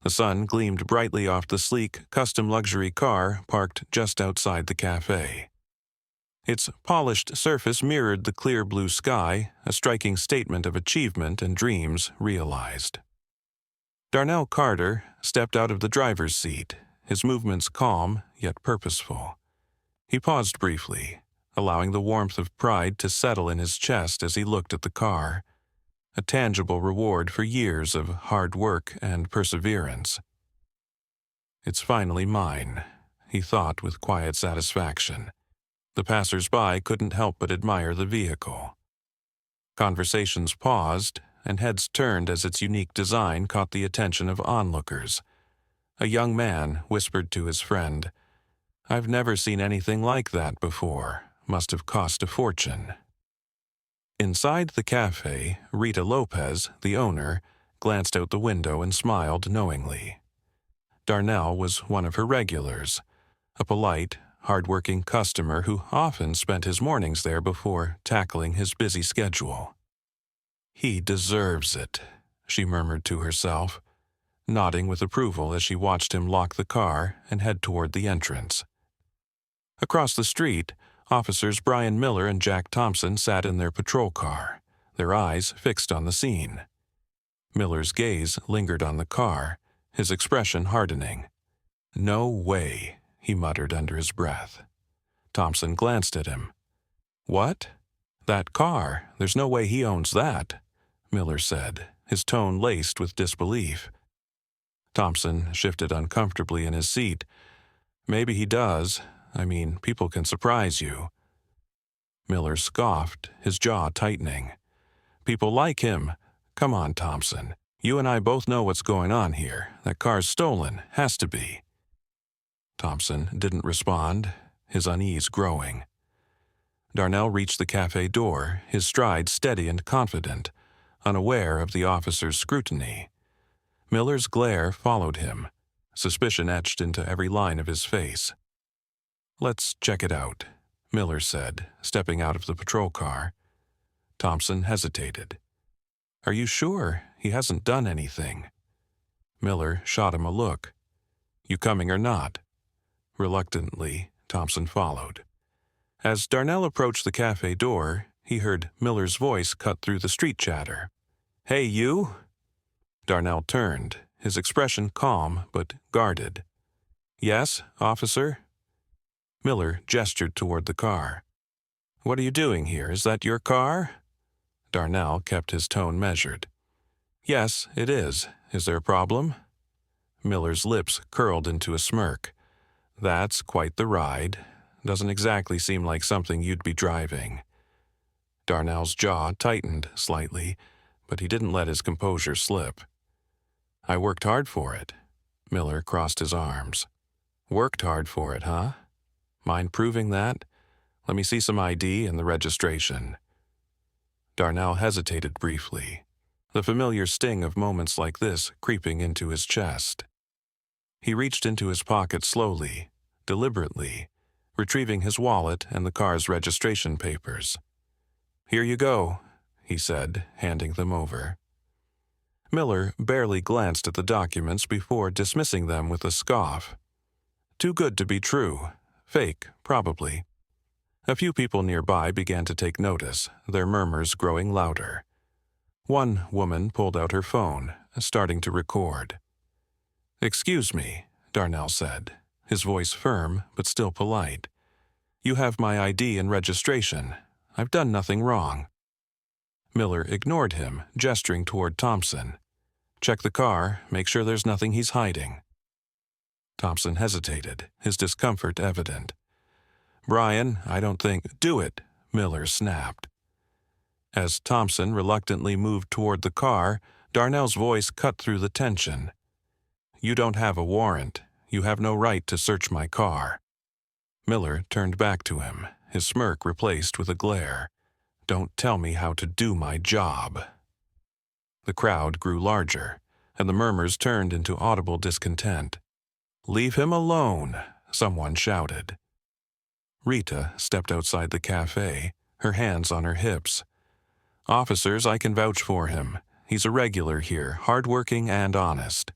The sun gleamed brightly off the sleek, custom luxury car parked just outside the cafe. Its polished surface mirrored the clear blue sky, a striking statement of achievement and dreams realized. Darnell Carter stepped out of the driver's seat, his movements calm yet purposeful. He paused briefly, allowing the warmth of pride to settle in his chest as he looked at the car, a tangible reward for years of hard work and perseverance. "It's finally mine," he thought with quiet satisfaction. The passers-by couldn't help but admire the vehicle. Conversations paused, and heads turned as its unique design caught the attention of onlookers. A young man whispered to his friend, "I've never seen anything like that before. Must have cost a fortune." Inside the cafe, Rita Lopez, the owner, glanced out the window and smiled knowingly. Darnell was one of her regulars, a polite, hard-working customer who often spent his mornings there before tackling his busy schedule. "He deserves it," she murmured to herself, nodding with approval as she watched him lock the car and head toward the entrance. Across the street, Officers Brian Miller and Jack Thompson sat in their patrol car, their eyes fixed on the scene. Miller's gaze lingered on the car, his expression hardening. "No way," he muttered under his breath. Thompson glanced at him. "What? That car, there's no way he owns that," Miller said, his tone laced with disbelief. Thompson shifted uncomfortably in his seat. "Maybe he does. I mean, people can surprise you." Miller scoffed, his jaw tightening. "People like him. Come on, Thompson. You and I both know what's going on here. That car's stolen. Has to be." Thompson didn't respond, his unease growing. Darnell reached the cafe door, his stride steady and confident, unaware of the officer's scrutiny. Miller's glare followed him, suspicion etched into every line of his face. "Let's check it out," Miller said, stepping out of the patrol car. Thompson hesitated. "Are you sure? He hasn't done anything." Miller shot him a look. "You coming or not?" Reluctantly, Thompson followed. As Darnell approached the cafe door, he heard Miller's voice cut through the street chatter. "Hey, you!" Darnell turned, his expression calm but guarded. "Yes, officer?" Miller gestured toward the car. "What are you doing here? Is that your car?" Darnell kept his tone measured. "Yes, it is. Is there a problem?" Miller's lips curled into a smirk. "That's quite the ride. Doesn't exactly seem like something you'd be driving." Darnell's jaw tightened slightly, but he didn't let his composure slip. "I worked hard for it." Miller crossed his arms. "Worked hard for it, huh? Mind proving that? Let me see some ID and the registration." Darnell hesitated briefly, the familiar sting of moments like this creeping into his chest. He reached into his pocket slowly, deliberately, retrieving his wallet and the car's registration papers. "Here you go," he said, handing them over. Miller barely glanced at the documents before dismissing them with a scoff. Too good to be true. Fake, probably. A few people nearby began to take notice, their murmurs growing louder. One woman pulled out her phone, starting to record. "Excuse me," Darnell said, his voice firm but still polite. "You have my ID and registration. I've done nothing wrong." Miller ignored him, gesturing toward Thompson. "Check the car, make sure there's nothing he's hiding." Thompson hesitated, his discomfort evident. "Brian, I don't think—" "Do it," Miller snapped. As Thompson reluctantly moved toward the car, Darnell's voice cut through the tension. "You don't have a warrant. You have no right to search my car." Miller turned back to him, his smirk replaced with a glare. "Don't tell me how to do my job." The crowd grew larger, and the murmurs turned into audible discontent. "Leave him alone," someone shouted. Rita stepped outside the cafe, her hands on her hips. "Officers, I can vouch for him. He's a regular here, hardworking and honest."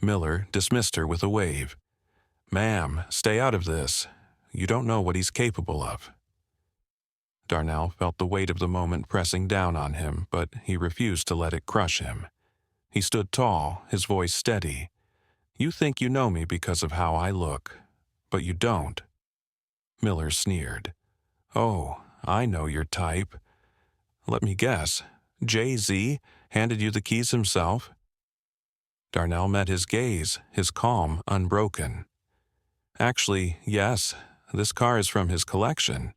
Miller dismissed her with a wave. "Ma'am, stay out of this. You don't know what he's capable of." Darnell felt the weight of the moment pressing down on him, but he refused to let it crush him. He stood tall, his voice steady. "You think you know me because of how I look, but you don't." Miller sneered. "Oh, I know your type. Let me guess. Jay-Z handed you the keys himself?" Darnell met his gaze, his calm unbroken. "Actually, yes, this car is from his collection,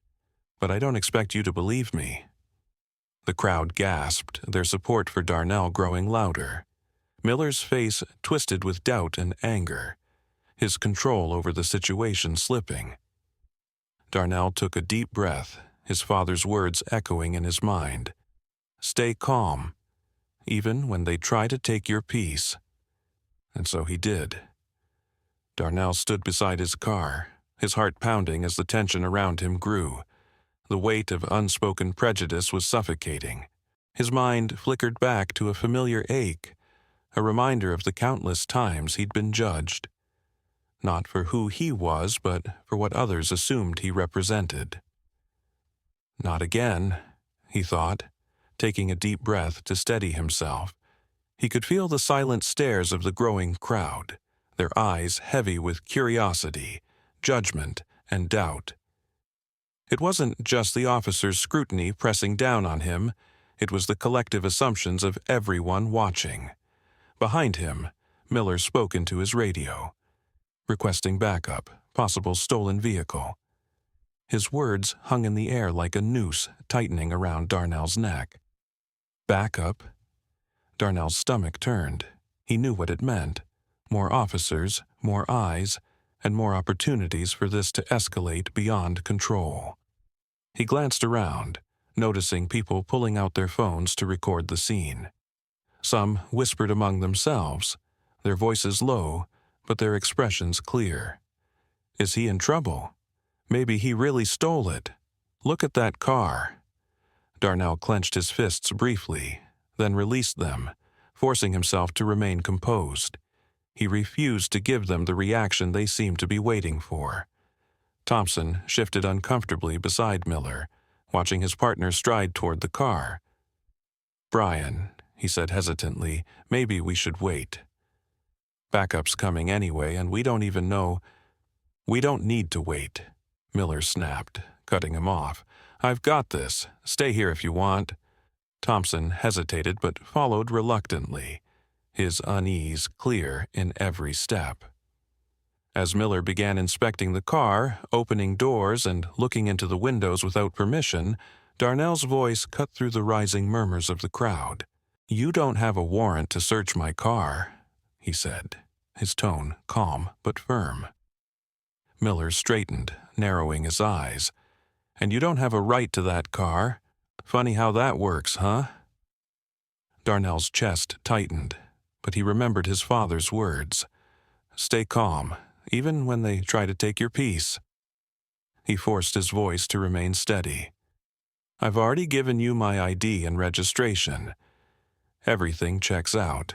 but I don't expect you to believe me." The crowd gasped, their support for Darnell growing louder. Miller's face twisted with doubt and anger, his control over the situation slipping. Darnell took a deep breath, his father's words echoing in his mind. "Stay calm, even when they try to take your peace." And so he did. Darnell stood beside his car, his heart pounding as the tension around him grew. The weight of unspoken prejudice was suffocating. His mind flickered back to a familiar ache, a reminder of the countless times he'd been judged. Not for who he was, but for what others assumed he represented. "Not again," he thought, taking a deep breath to steady himself. He could feel the silent stares of the growing crowd, their eyes heavy with curiosity, judgment, and doubt. It wasn't just the officer's scrutiny pressing down on him, it was the collective assumptions of everyone watching. Behind him, Miller spoke into his radio, requesting backup, possible stolen vehicle. His words hung in the air like a noose tightening around Darnell's neck. Backup? Darnell's stomach turned. He knew what it meant. More officers, more eyes, and more opportunities for this to escalate beyond control. He glanced around, noticing people pulling out their phones to record the scene. Some whispered among themselves, their voices low, but their expressions clear. Is he in trouble? Maybe he really stole it. Look at that car. Darnell clenched his fists briefly, then released them, forcing himself to remain composed. He refused to give them the reaction they seemed to be waiting for. Thompson shifted uncomfortably beside Miller, watching his partner stride toward the car. "Brian," he said hesitantly, "maybe we should wait. Backup's coming anyway, and we don't even know—" "We don't need to wait," Miller snapped, cutting him off. "I've got this. Stay here if you want." Thompson hesitated but followed reluctantly, his unease clear in every step. As Miller began inspecting the car, opening doors and looking into the windows without permission, Darnell's voice cut through the rising murmurs of the crowd. "You don't have a warrant to search my car," he said, his tone calm but firm. Miller straightened, narrowing his eyes. "And you don't have a right to that car. Funny how that works, huh?" Darnell's chest tightened, but he remembered his father's words. "Stay calm, even when they try to take your peace." He forced his voice to remain steady. "I've already given you my ID and registration. Everything checks out.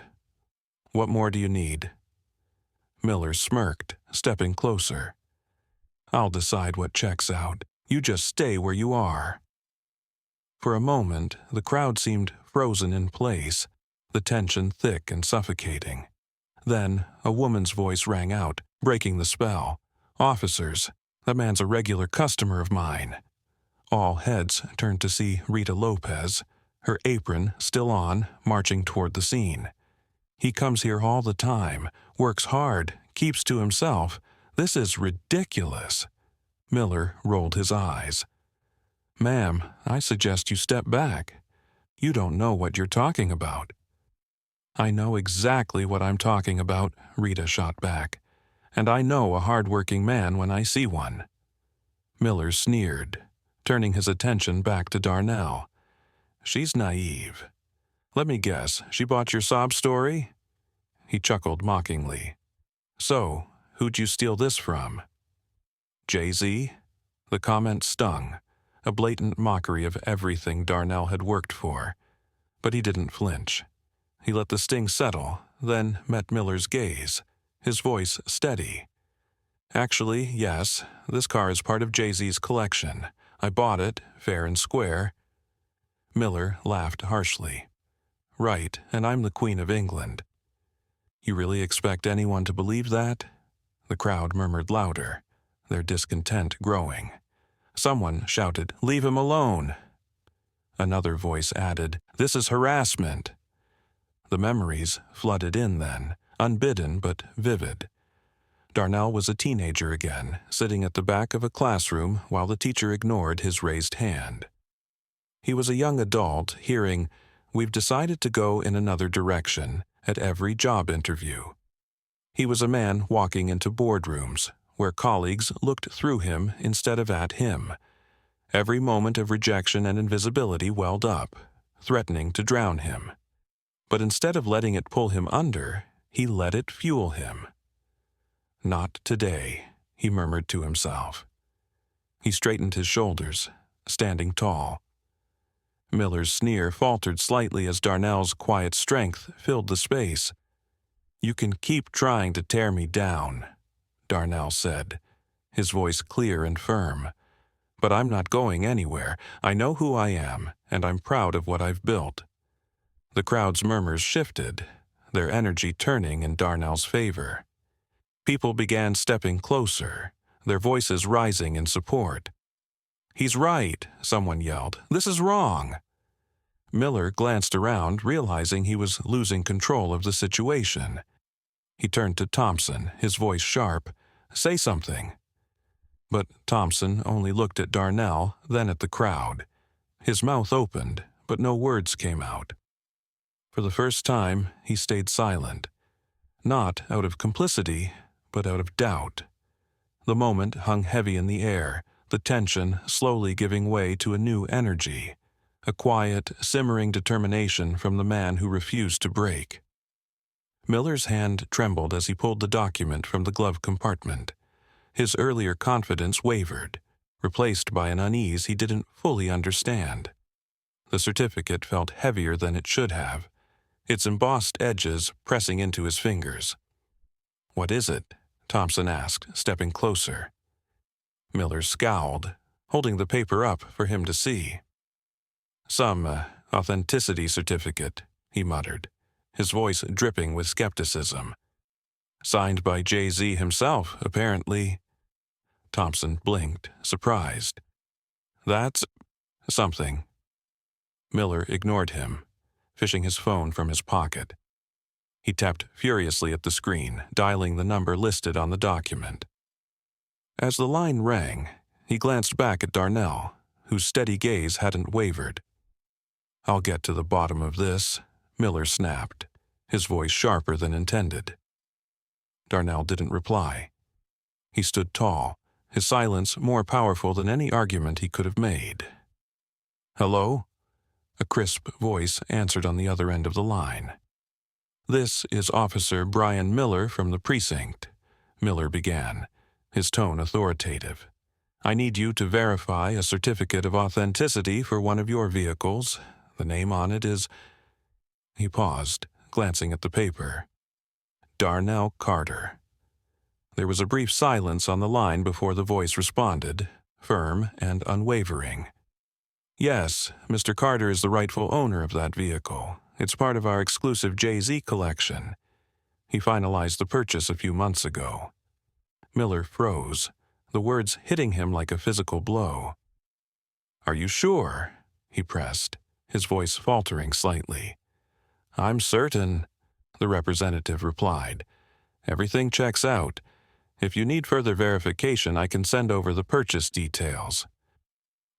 What more do you need?" Miller smirked, stepping closer. "I'll decide what checks out. You just stay where you are." For a moment, the crowd seemed frozen in place, the tension thick and suffocating. Then, a woman's voice rang out, breaking the spell. "Officers, that man's a regular customer of mine." All heads turned to see Rita Lopez, her apron still on, marching toward the scene. "He comes here all the time, works hard, keeps to himself. This is ridiculous." Miller rolled his eyes. "Ma'am, I suggest you step back. You don't know what you're talking about." "I know exactly what I'm talking about," Rita shot back. "And I know a hard-working man when I see one." Miller sneered, turning his attention back to Darnell. "She's naive. Let me guess, she bought your sob story?" He chuckled mockingly. "So, who'd you steal this from?" "Jay-Z?" The comment stung, a blatant mockery of everything Darnell had worked for. But he didn't flinch. He let the sting settle, then met Miller's gaze. his voice steady. "Actually, yes, this car is part of Jay-Z's collection. I bought it, fair and square." Miller laughed harshly. "Right, and I'm the Queen of England." "You really expect anyone to believe that?" The crowd murmured louder, their discontent growing. Someone shouted, "Leave him alone!" Another voice added, "This is harassment." The memories flooded in then, unbidden but vivid. Darnell was a teenager again, sitting at the back of a classroom while the teacher ignored his raised hand. He was a young adult hearing, "We've decided to go in another direction," at every job interview. He was a man walking into boardrooms, where colleagues looked through him instead of at him. Every moment of rejection and invisibility welled up, threatening to drown him. But instead of letting it pull him under, he let it fuel him. "Not today," he murmured to himself. He straightened his shoulders, standing tall. Miller's sneer faltered slightly as Darnell's quiet strength filled the space. "You can keep trying to tear me down," Darnell said, his voice clear and firm. "But I'm not going anywhere. I know who I am, and I'm proud of what I've built." The crowd's murmurs shifted, their energy turning in Darnell's favor. People began stepping closer, their voices rising in support. "He's right," someone yelled. "This is wrong." Miller glanced around, realizing he was losing control of the situation. He turned to Thompson, his voice sharp. "Say something." But Thompson only looked at Darnell, then at the crowd. His mouth opened, but no words came out. For the first time, he stayed silent. Not out of complicity, but out of doubt. The moment hung heavy in the air, the tension slowly giving way to a new energy, a quiet, simmering determination from the man who refused to break. Miller's hand trembled as he pulled the document from the glove compartment. His earlier confidence wavered, replaced by an unease he didn't fully understand. The certificate felt heavier than it should have, its embossed edges pressing into his fingers. "What is it?" Thompson asked, stepping closer. Miller scowled, holding the paper up for him to see. "Some authenticity certificate," he muttered, his voice dripping with skepticism. "Signed by Jay-Z himself, apparently." Thompson blinked, surprised. "That's something." Miller ignored him, fishing his phone from his pocket. He tapped furiously at the screen, dialing the number listed on the document. As the line rang, he glanced back at Darnell, whose steady gaze hadn't wavered. "I'll get to the bottom of this," Miller snapped, his voice sharper than intended. Darnell didn't reply. He stood tall, his silence more powerful than any argument he could have made. "Hello?" A crisp voice answered on the other end of the line. "This is Officer Brian Miller from the precinct," Miller began, his tone authoritative. "I need you to verify a certificate of authenticity for one of your vehicles. The name on it is—" He paused, glancing at the paper. "Darnell Carter." There was a brief silence on the line before the voice responded, firm and unwavering. "Yes, Mr. Carter is the rightful owner of that vehicle. It's part of our exclusive Jay-Z collection. He finalized the purchase a few months ago." Miller froze, the words hitting him like a physical blow. "Are you sure?" he pressed, his voice faltering slightly. "I'm certain," the representative replied. "Everything checks out. If you need further verification, I can send over the purchase details."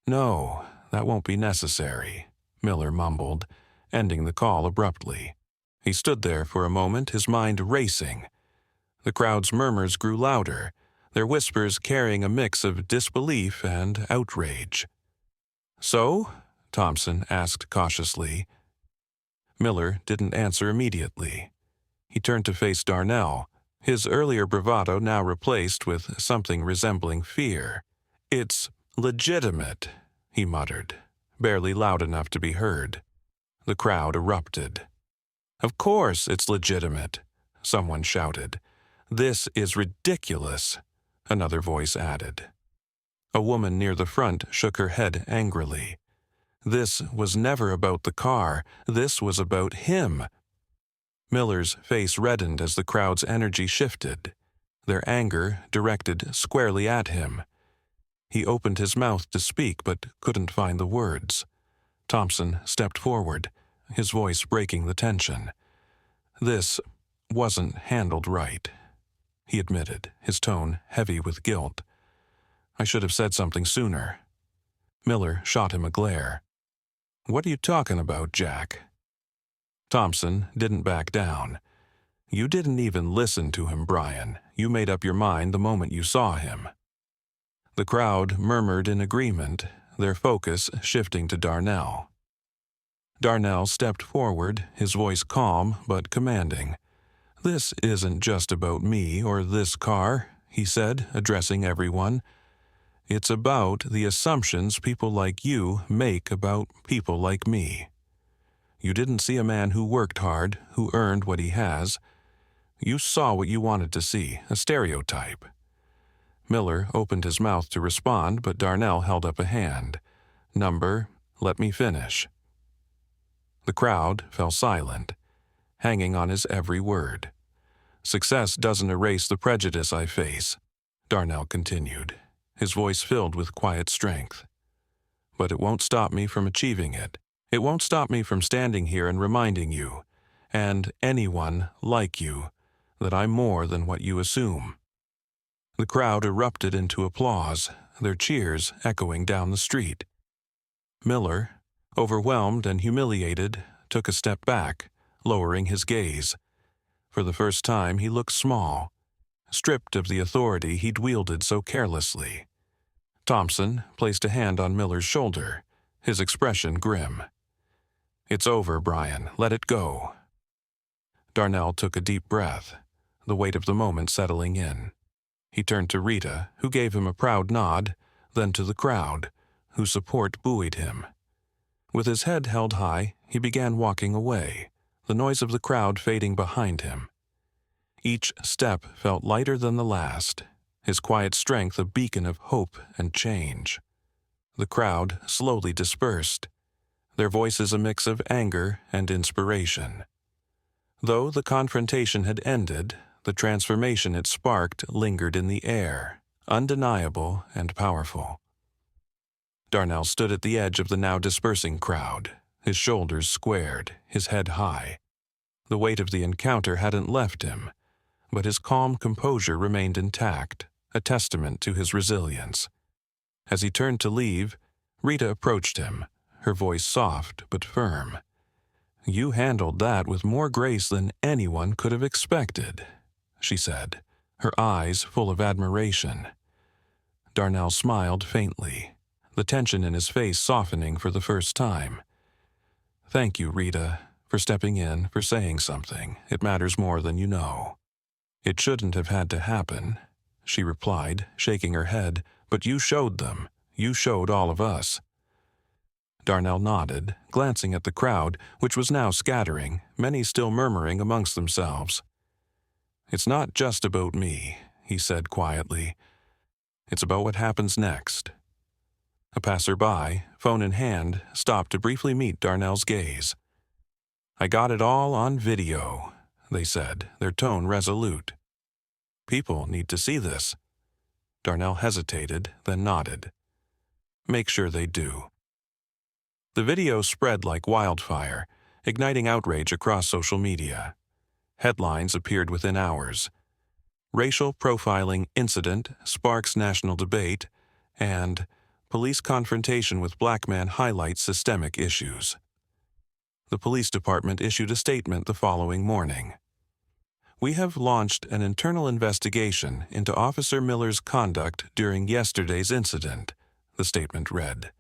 "No, that won't be necessary," Miller mumbled, ending the call abruptly. He stood there for a moment, his mind racing. The crowd's murmurs grew louder, their whispers carrying a mix of disbelief and outrage. "So?" Thompson asked cautiously. Miller didn't answer immediately. He turned to face Darnell, his earlier bravado now replaced with something resembling fear. "It's legitimate," he muttered, barely loud enough to be heard. The crowd erupted. "Of course it's legitimate," someone shouted. "This is ridiculous," another voice added. A woman near the front shook her head angrily. This was never about the car. This was about him. Miller's face reddened as the crowd's energy shifted, their anger directed squarely at him. He opened his mouth to speak but couldn't find the words. Thompson stepped forward, his voice breaking the tension. "This wasn't handled right," he admitted, his tone heavy with guilt. "I should have said something sooner." Miller shot him a glare. "What are you talking about, Jack?" Thompson didn't back down. "You didn't even listen to him, Brian. You made up your mind the moment you saw him." The crowd murmured in agreement, their focus shifting to Darnell. Darnell stepped forward, his voice calm but commanding. "This isn't just about me or this car," he said, addressing everyone. "It's about the assumptions people like you make about people like me. You didn't see a man who worked hard, who earned what he has. You saw what you wanted to see, a stereotype." Miller opened his mouth to respond, but Darnell held up a hand. "Let me finish." The crowd fell silent, hanging on his every word. "Success doesn't erase the prejudice I face," Darnell continued, his voice filled with quiet strength. "But it won't stop me from achieving it. It won't stop me from standing here and reminding you, and anyone like you, that I'm more than what you assume." The crowd erupted into applause, their cheers echoing down the street. Miller, overwhelmed and humiliated, took a step back, lowering his gaze. For the first time he looked small, stripped of the authority he'd wielded so carelessly. Thompson placed a hand on Miller's shoulder, his expression grim. "It's over, Brian. Let it go." Darnell took a deep breath, the weight of the moment settling in. He turned to Rita, who gave him a proud nod, then to the crowd, whose support buoyed him. With his head held high, he began walking away, the noise of the crowd fading behind him. Each step felt lighter than the last, his quiet strength a beacon of hope and change. The crowd slowly dispersed, their voices a mix of anger and inspiration. Though the confrontation had ended, the transformation it sparked lingered in the air, undeniable and powerful. Darnell stood at the edge of the now dispersing crowd, his shoulders squared, his head high. The weight of the encounter hadn't left him, but his calm composure remained intact, a testament to his resilience. As he turned to leave, Rita approached him, her voice soft but firm. "You handled that with more grace than anyone could have expected," she said, her eyes full of admiration. Darnell smiled faintly, the tension in his face softening for the first time. "Thank you, Rita, for stepping in, for saying something. It matters more than you know." "It shouldn't have had to happen," she replied, shaking her head, "but you showed them. You showed all of us." Darnell nodded, glancing at the crowd, which was now scattering, many still murmuring amongst themselves. "It's not just about me," he said quietly. "It's about what happens next." A passerby, phone in hand, stopped to briefly meet Darnell's gaze. "I got it all on video," they said, their tone resolute. "People need to see this." Darnell hesitated, then nodded. "Make sure they do." The video spread like wildfire, igniting outrage across social media. Headlines appeared within hours. "Racial profiling incident sparks national debate," and "Police confrontation with black man highlights systemic issues." The police department issued a statement the following morning. "We have launched an internal investigation into Officer Miller's conduct during yesterday's incident," the statement read.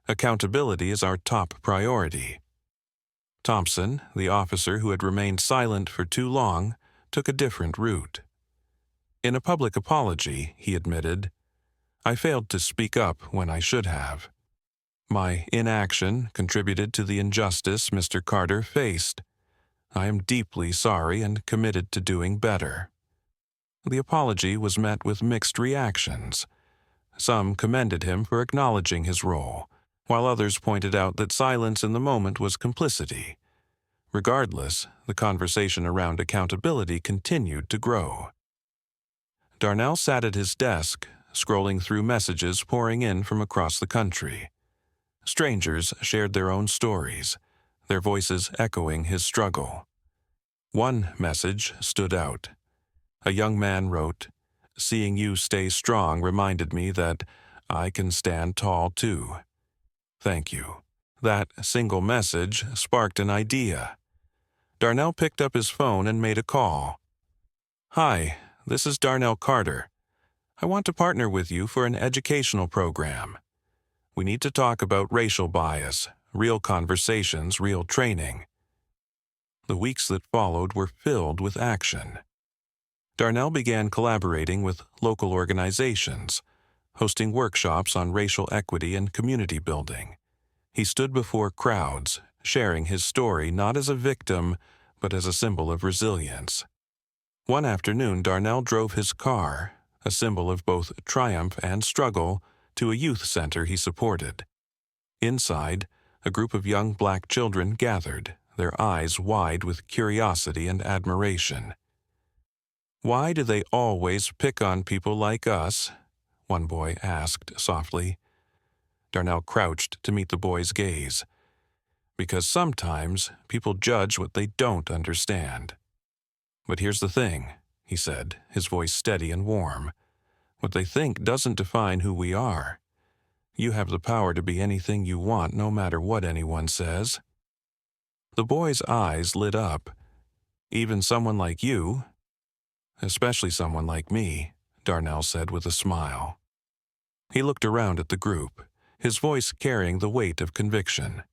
"Accountability is our top priority." Thompson, the officer who had remained silent for too long, took a different route. In a public apology, he admitted, "I failed to speak up when I should have. My inaction contributed to the injustice Mr. Carter faced. I am deeply sorry and committed to doing better." The apology was met with mixed reactions. Some commended him for acknowledging his role, while others pointed out that silence in the moment was complicity. Regardless, the conversation around accountability continued to grow. Darnell sat at his desk, scrolling through messages pouring in from across the country. Strangers shared their own stories, their voices echoing his struggle. One message stood out. A young man wrote, "Seeing you stay strong reminded me that I can stand tall too. Thank you." That single message sparked an idea. Darnell picked up his phone and made a call. "Hi, this is Darnell Carter. I want to partner with you for an educational program. We need to talk about racial bias, real conversations, real training." The weeks that followed were filled with action. Darnell began collaborating with local organizations, hosting workshops on racial equity and community building. He stood before crowds, sharing his story not as a victim, but as a symbol of resilience. One afternoon, Darnell drove his car, a symbol of both triumph and struggle, to a youth center he supported. Inside, a group of young black children gathered, their eyes wide with curiosity and admiration. "Why do they always pick on people like us?" one boy asked softly. Darnell crouched to meet the boy's gaze. "Because sometimes people judge what they don't understand. But here's the thing," he said, his voice steady and warm. "What they think doesn't define who we are. You have the power to be anything you want, no matter what anyone says." The boy's eyes lit up. "Even someone like you?" "Especially someone like me," Darnell said with a smile. He looked around at the group, his voice carrying the weight of conviction.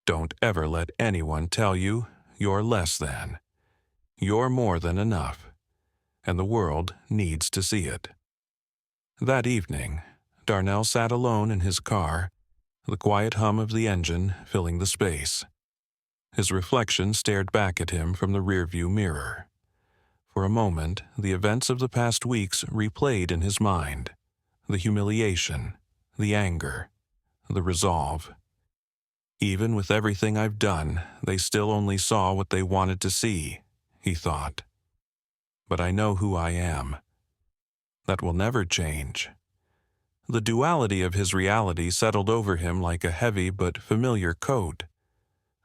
"Don't ever let anyone tell you you're less than. You're more than enough, and the world needs to see it." That evening, Darnell sat alone in his car, the quiet hum of the engine filling the space. His reflection stared back at him from the rearview mirror. For a moment, the events of the past weeks replayed in his mind. The humiliation, the anger, the resolve. "Even with everything I've done, they still only saw what they wanted to see," he thought. "But I know who I am. That will never change." The duality of his reality settled over him like a heavy but familiar coat.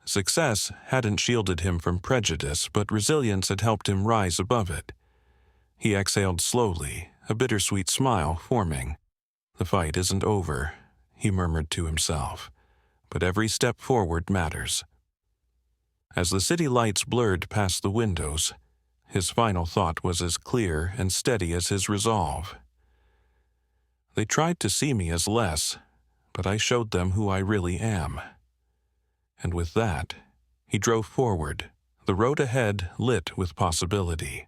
Success hadn't shielded him from prejudice, but resilience had helped him rise above it. He exhaled slowly, a bittersweet smile forming. "The fight isn't over," he murmured to himself, "but every step forward matters." As the city lights blurred past the windows, his final thought was as clear and steady as his resolve. "They tried to see me as less, but I showed them who I really am." And with that, he drove forward, the road ahead lit with possibility.